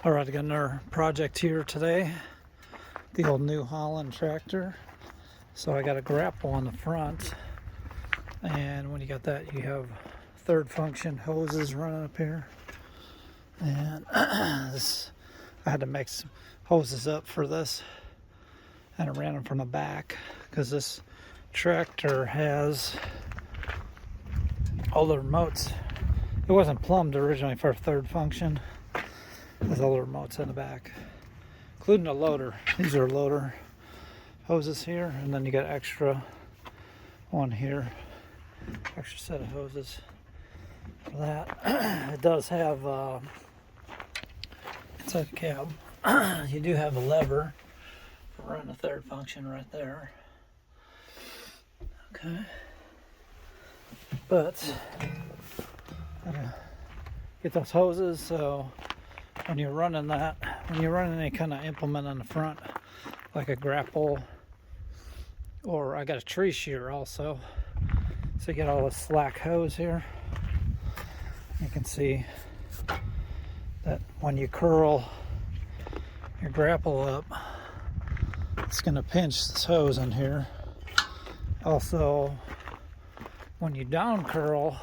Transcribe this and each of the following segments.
Alright, I got another project here today. The old New Holland tractor. So I got a grapple on the front. And when you got that, you have third function hoses running up here. And I had to make some hoses up for this. And I ran them from the back because this tractor has all the remotes. It wasn't plumbed originally for a third function. With all the remotes in the back, including a loader. These are loader hoses here, and then you got extra one here, extra set of hoses for that. It does have inside the cab. You do have a lever for running the third function right there. Okay, but gotta get those hoses so. When you're running any kind of implement on the front, like a grapple, or I got a tree shear also, so you get all this slack hose here. You can see that when you curl your grapple up, it's going to pinch this hose in here. Also, when you down curl,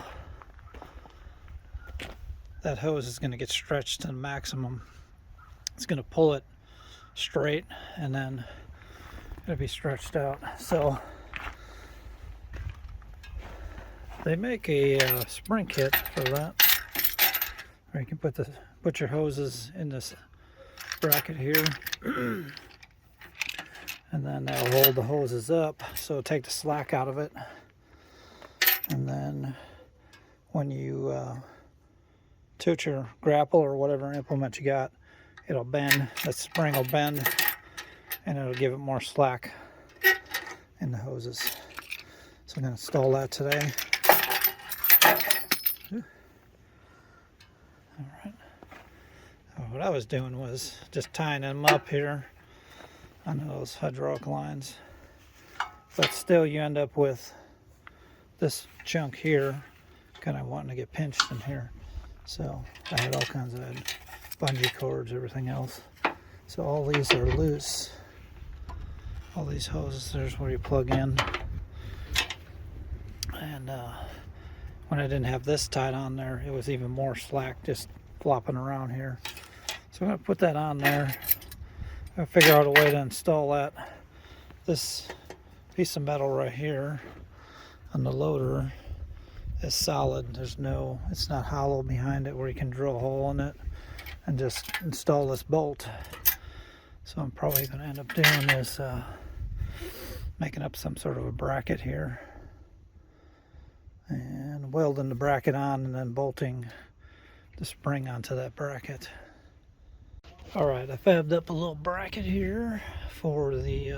that hose is going to get stretched to the maximum. It's going to pull it straight and then it'll be stretched out. So they make a spring kit for that. Or you can put your hoses in this bracket here, and then that'll hold the hoses up. So take the slack out of it, and then when you toot your grapple or whatever implement you got, it'll bend. That spring will bend and it'll give it more slack in the hoses. So I'm going to install that today. Alright. What I was doing was just tying them up here on those hydraulic lines. But still you end up with this chunk here kind of wanting to get pinched in here. So I had all kinds of bungee cords, everything else. So all these are loose. All these hoses, there's where you plug in. And when I didn't have this tied on there, it was even more slack just flopping around here. So I'm going to put that on there. I'll figure out a way to install that. This piece of metal right here on the loader is solid. It's not hollow behind it where you can drill a hole in it and just install this bolt. So I'm probably going to end up doing this, making up some sort of a bracket here and welding the bracket on and then bolting the spring onto that bracket. Alright, I fabbed up a little bracket here for the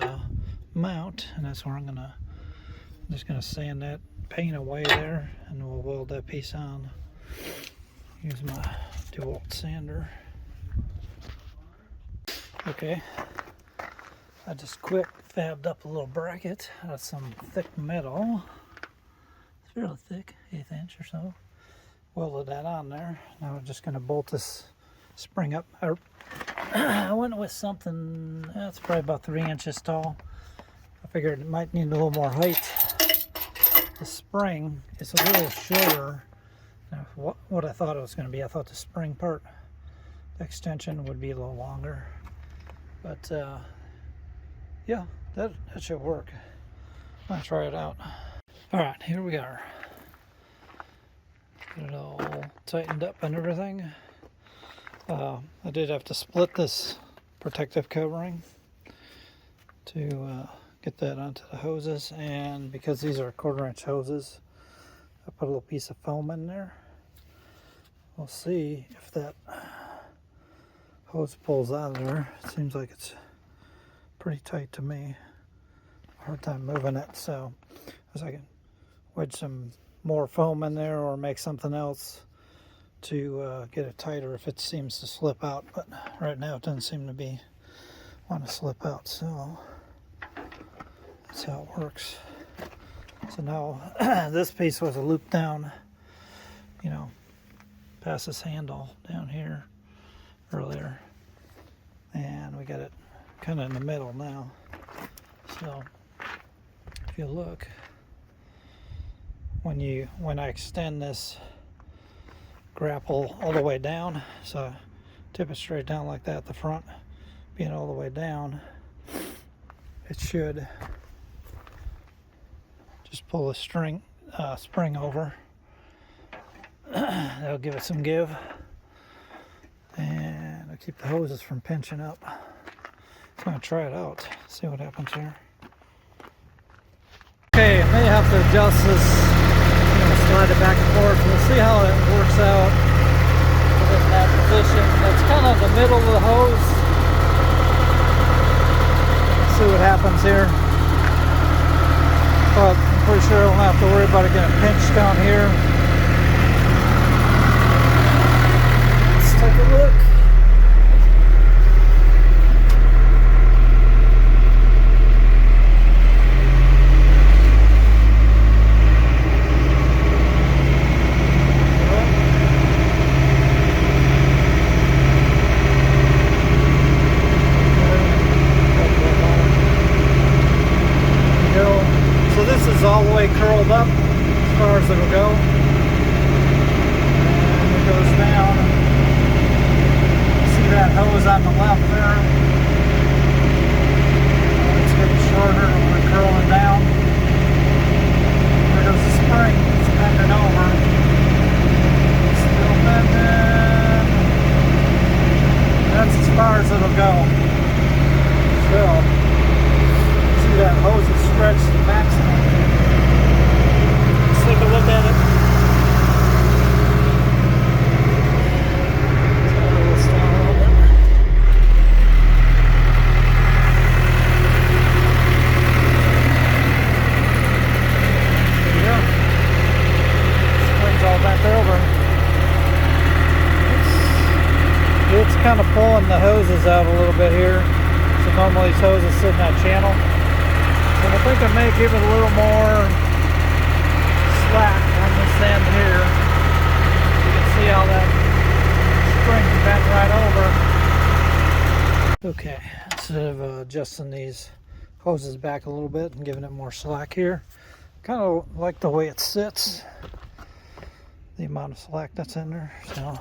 mount, and that's where I'm just gonna sand that paint away there, and we'll weld that piece on. Use my DeWalt sander. Okay, I just quick fabbed up a little bracket out of some thick metal. It's fairly thick, 1/8 inch or so. Welded that on there. Now we're just gonna bolt this spring up. I went with something that's probably about 3 inches tall. I figured it might need a little more height. The spring is a little shorter than what I thought it was going to be. I thought the spring part, the extension, would be a little longer. But yeah, that should work. I'm going to try it out. Alright, here we are. Get it all tightened up and everything. I did have to split this protective covering to get that onto the hoses, and because these are 1/4 inch hoses, I put a little piece of foam in there. We'll see if that hose pulls out of there. It seems like it's pretty tight to me. Hard time moving it, so as I can wedge some more foam in there or make something else to get it tighter if it seems to slip out. But right now it doesn't seem to want to slip out, so that's how it works. So now this piece was a loop down, past this handle down here earlier. we got it kind of in the middle now. So if you look, when I extend this grapple all the way down, so tip it straight down like that, the front being all the way down, it should just pull the spring over. That'll give it some give, and it'll keep the hoses from pinching up. I'm going to try it out, see what happens here. Okay, I may have to adjust this, slide it back and forth. We'll see how it works out in that position. That's kind of the middle of the hose. Let's see what happens here. But I'm pretty sure I don't have to worry about it getting pinched down here. Let's take a look. All the way curled up as far as it'll go, and it goes down. See that hose on the left there? It's getting shorter and we're curling down. There goes the spring, it's bending over. Still bending. That's as far as it'll go. Still, see that hose is stretched to the maximum. Take a look at it. There you go. Spring's all bent over. It's kind of pulling the hoses out a little bit here. So normally these hoses sit in that channel. So I think I may give it a little more slack on this end here. You can see how that spring's bent right over. Okay, instead of adjusting these hoses back a little bit and giving it more slack here, kind of like the way it sits, the amount of slack that's in there. So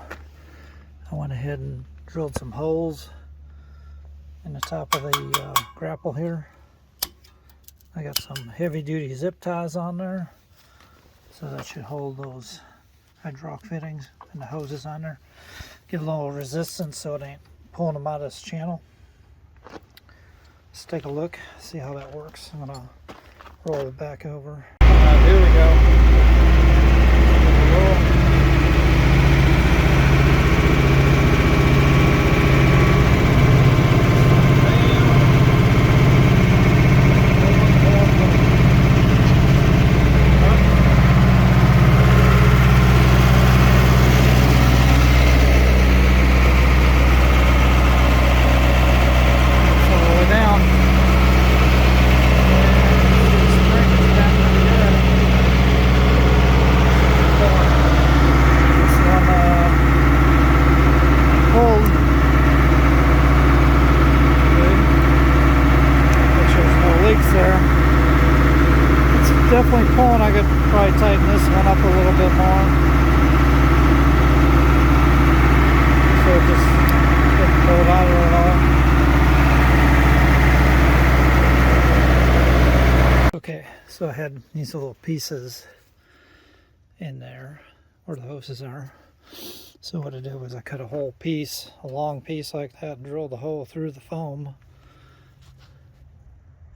I went ahead and drilled some holes in the top of the grapple here. I got some heavy duty zip ties on there. So that should hold those hydraulic fittings and the hoses on there. Give a little resistance so it ain't pulling them out of this channel. Let's take a look, see how that works. I'm gonna roll it back over. Here we go. Definitely pulling. I could probably tighten this one up a little bit more. So it just didn't pull it out of it all. Okay, so I had these little pieces in there where the hoses are. So what I did was I cut a whole piece, a long piece like that, and drilled the hole through the foam.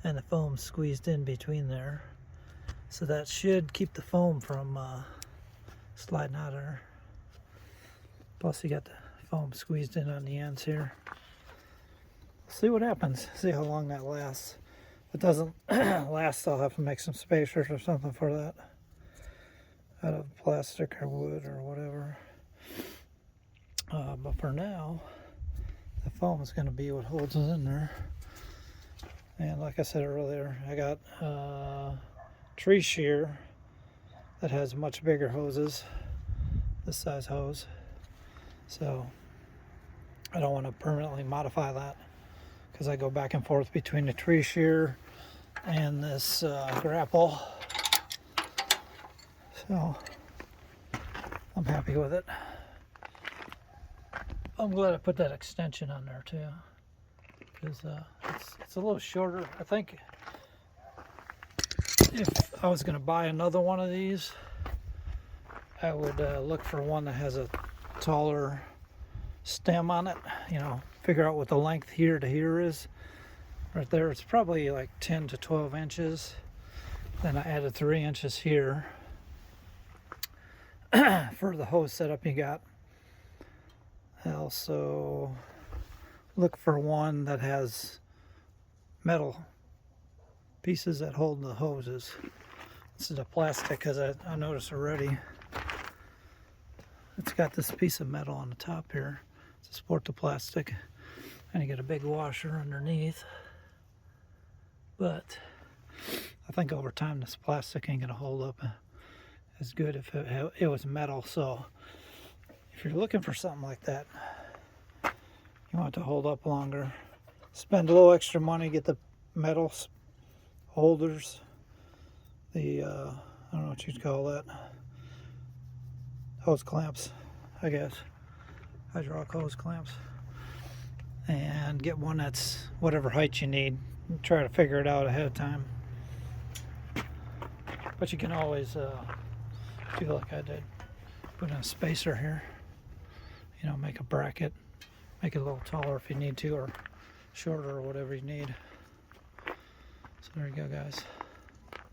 And the foam squeezed in between there. So that should keep the foam from sliding out of there. Plus you got the foam squeezed in on the ends here. See what happens. See how long that lasts. If it doesn't last, I'll have to make some spacers or something for that. Out of plastic or wood or whatever. But for now, the foam is going to be what holds it in there. And like I said earlier, I got tree shear that has much bigger hoses, this size hose, so I don't want to permanently modify that. because I go back and forth between the tree shear and this grapple. So I'm happy with it. I'm glad I put that extension on there too, because it's a little shorter. I think if I was going to buy another one of these, I would look for one that has a taller stem on it. You know, figure out what the length here to here is. Right there, it's probably like 10 to 12 inches. Then I added 3 inches here for the hose setup you got. I also look for one that has metal pieces that hold the hoses. This is a plastic, because I noticed already it's got this piece of metal on the top here to support the plastic, and you get a big washer underneath. But I think over time this plastic ain't gonna hold up as good if it was metal. So if you're looking for something like that, you want it to hold up longer, spend a little extra money, get the metal holders, the I don't know what you'd call that, hose clamps, I guess, hydraulic hose clamps, and get one that's whatever height you need. Try to figure it out ahead of time, but you can always do like I did, put in a spacer here, you know, make a bracket, make it a little taller if you need to, or shorter, or whatever you need. So there you go, guys.